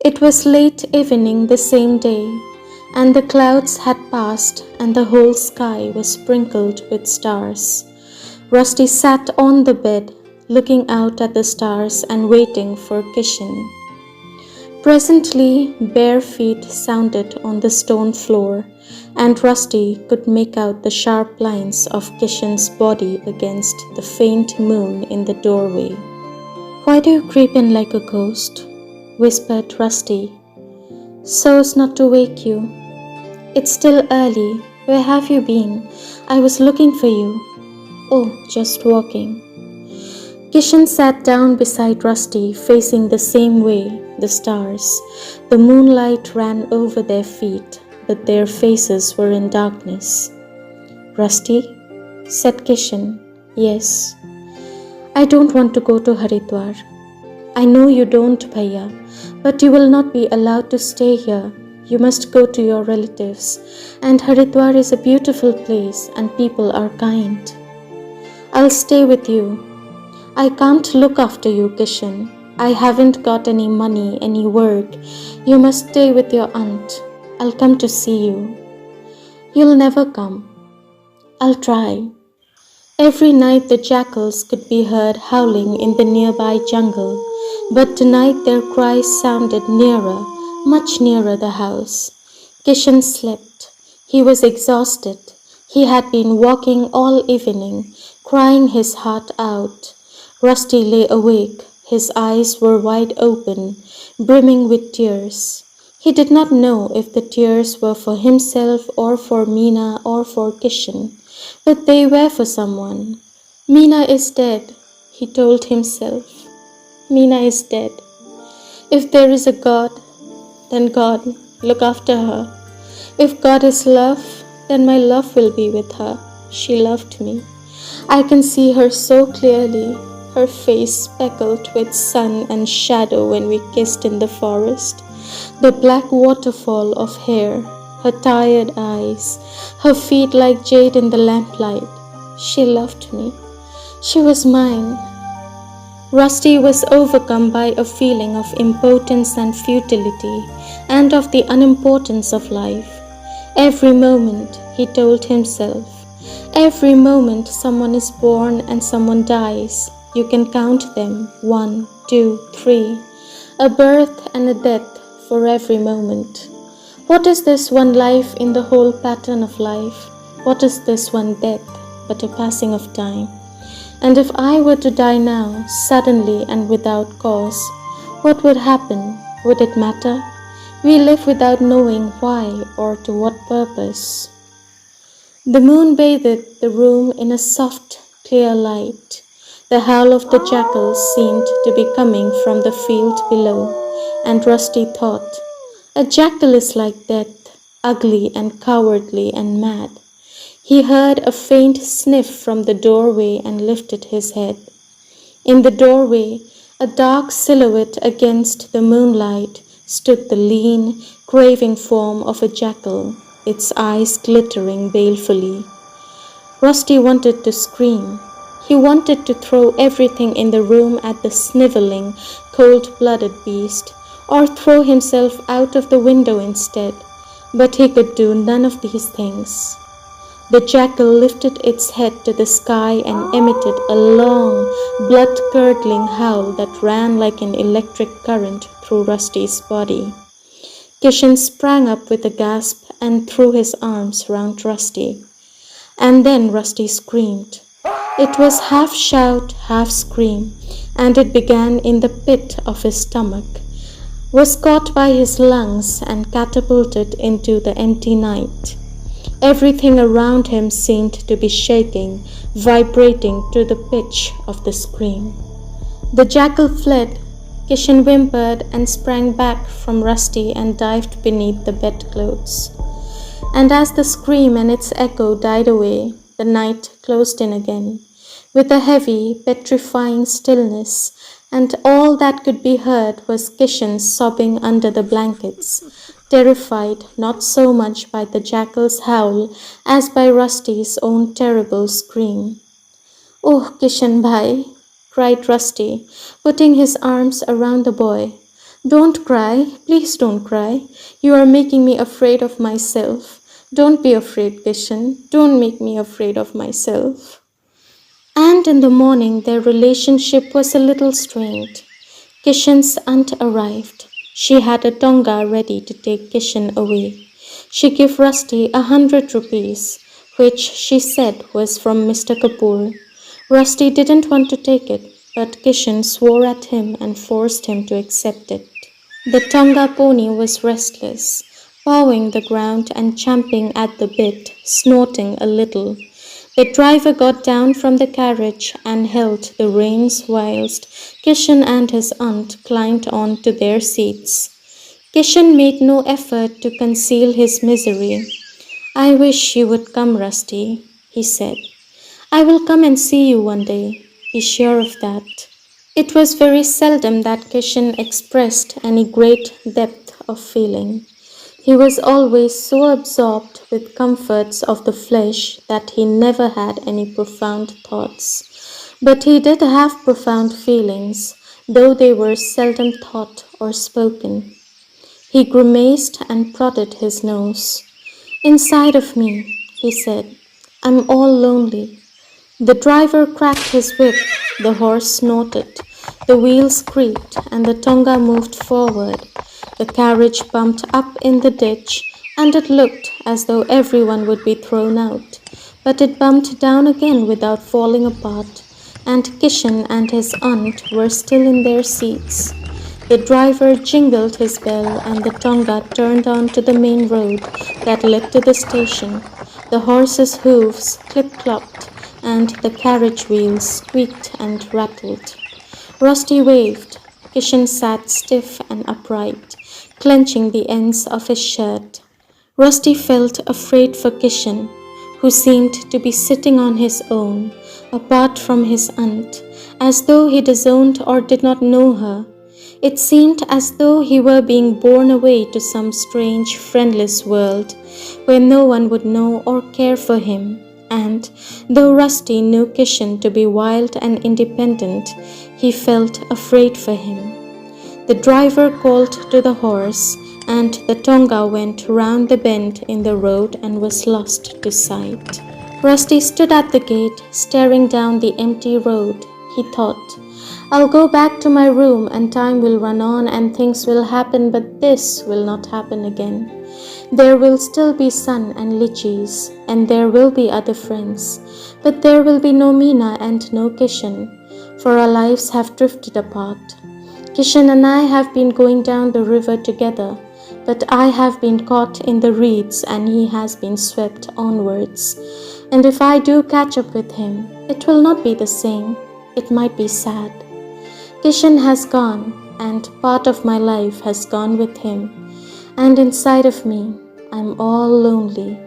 It was late evening the same day, and the clouds had passed, and the whole sky was sprinkled with stars. Rusty sat on the bed, looking out at the stars and waiting for Kishen. Presently, bare feet sounded on the stone floor, and Rusty could make out the sharp lines of Kishen's body against the faint moon in the doorway. "Why do you creep in like a ghost?" whispered Rusty, "so as not to wake you. It's still early. Where have you been? I was looking for you." "Oh, just walking." Kishen sat down beside Rusty, facing the same way, the stars. The moonlight ran over their feet, but their faces were in darkness. "Rusty," said Kishen. "Yes." "I don't want to go to Haridwar." "I know you don't, Bhaiya, but you will not be allowed to stay here. You must go to your relatives, and Haridwar is a beautiful place and people are kind." "I'll stay with you." "I can't look after you, Kishen. I haven't got any money, any work. You must stay with your aunt. I'll come to see you." "You'll never come." "I'll try." Every night the jackals could be heard howling in the nearby jungle, but tonight their cries sounded nearer, much nearer the house. Kishen slept. He was exhausted. He had been walking all evening, crying his heart out. Rusty lay awake. His eyes were wide open, brimming with tears. He did not know if the tears were for himself or for Meena or for Kishen, but they were for someone. "Meena is dead," he told himself. "Meena is dead. If there is a God, then God, look after her. If God is love, then my love will be with her. She loved me. I can see her so clearly, her face speckled with sun and shadow when we kissed in the forest, the black waterfall of hair, her tired eyes, her feet like jade in the lamplight. She loved me. She was mine." Rusty was overcome by a feeling of impotence and futility, and of the unimportance of life. Every moment, he told himself, every moment someone is born and someone dies. You can count them, 1, 2, 3, a birth and a death for every moment. What is this one life in the whole pattern of life? What is this one death but a passing of time? And if I were to die now, suddenly and without cause, what would happen? Would it matter? We live without knowing why or to what purpose. The moon bathed the room in a soft, clear light. The howl of the jackals seemed to be coming from the field below, and Rusty thought, "A jackal is like death, ugly and cowardly and mad." He heard a faint sniff from the doorway and lifted his head. In the doorway, a dark silhouette against the moonlight, stood the lean, craving form of a jackal, its eyes glittering balefully. Rusty wanted to scream. He wanted to throw everything in the room at the sniveling, cold-blooded beast, or throw himself out of the window instead, but he could do none of these things. The jackal lifted its head to the sky and emitted a long, blood-curdling howl that ran like an electric current through Rusty's body. Kishen sprang up with a gasp and threw his arms round Rusty. And then Rusty screamed. It was half shout, half scream, and it began in the pit of his stomach, was caught by his lungs and catapulted into the empty night. Everything around him seemed to be shaking, vibrating to the pitch of the scream. The jackal fled. Kishen whimpered and sprang back from Rusty and dived beneath the bedclothes. And as the scream and its echo died away, the night closed in again, with a heavy, petrifying stillness, and all that could be heard was Kishen sobbing under the blankets, terrified not so much by the jackal's howl as by Rusty's own terrible scream. "Oh, Kishen bhai," cried Rusty, putting his arms around the boy. Don't cry, please don't cry. You are making me afraid of myself. Don't be afraid, Kishen. Don't make me afraid of myself. And in the morning, their relationship was a little strained. Kishen's aunt arrived. She had a tonga ready to take Kishen away. She gave Rusty 100 rupees, which she said was from Mr. Kapoor. Rusty didn't want to take it, but Kishen swore at him and forced him to accept it. The tonga pony was restless, pawing the ground and champing at the bit, snorting a little. The driver got down from the carriage and held the reins whilst Kishen and his aunt climbed on to their seats. Kishen made no effort to conceal his misery. "I wish you would come, Rusty," he said. "I will come and see you one day. Be sure of that." It was very seldom that Kishen expressed any great depth of feeling. He was always so absorbed with comforts of the flesh that he never had any profound thoughts. But he did have profound feelings, though they were seldom thought or spoken. He grimaced and prodded his nose. "Inside of me," he said, "I'm all lonely." The driver cracked his whip, the horse snorted, the wheels creaked, and the tonga moved forward. The carriage bumped up in the ditch, and it looked as though everyone would be thrown out. But it bumped down again without falling apart, and Kishen and his aunt were still in their seats. The driver jingled his bell, and the tonga turned on to the main road that led to the station. The horses' hoofs clip-clopped, and the carriage wheels squeaked and rattled. Rusty waved. Kishen sat stiff and upright, clenching the ends of his shirt. Rusty felt afraid for Kishen, who seemed to be sitting on his own, apart from his aunt, as though he disowned or did not know her. It seemed as though he were being borne away to some strange, friendless world, where no one would know or care for him. And, though Rusty knew Kishen to be wild and independent, he felt afraid for him. The driver called to the horse, and the tonga went round the bend in the road and was lost to sight. Rusty stood at the gate, staring down the empty road. He thought, "I'll go back to my room and time will run on and things will happen, but this will not happen again. There will still be sun and litchis, and there will be other friends, but there will be no Meena and no Kishen, for our lives have drifted apart. Kishen and I have been going down the river together, but I have been caught in the reeds and he has been swept onwards. And if I do catch up with him, it will not be the same. It might be sad. Kishen has gone, and part of my life has gone with him, and inside of me, I'm all lonely."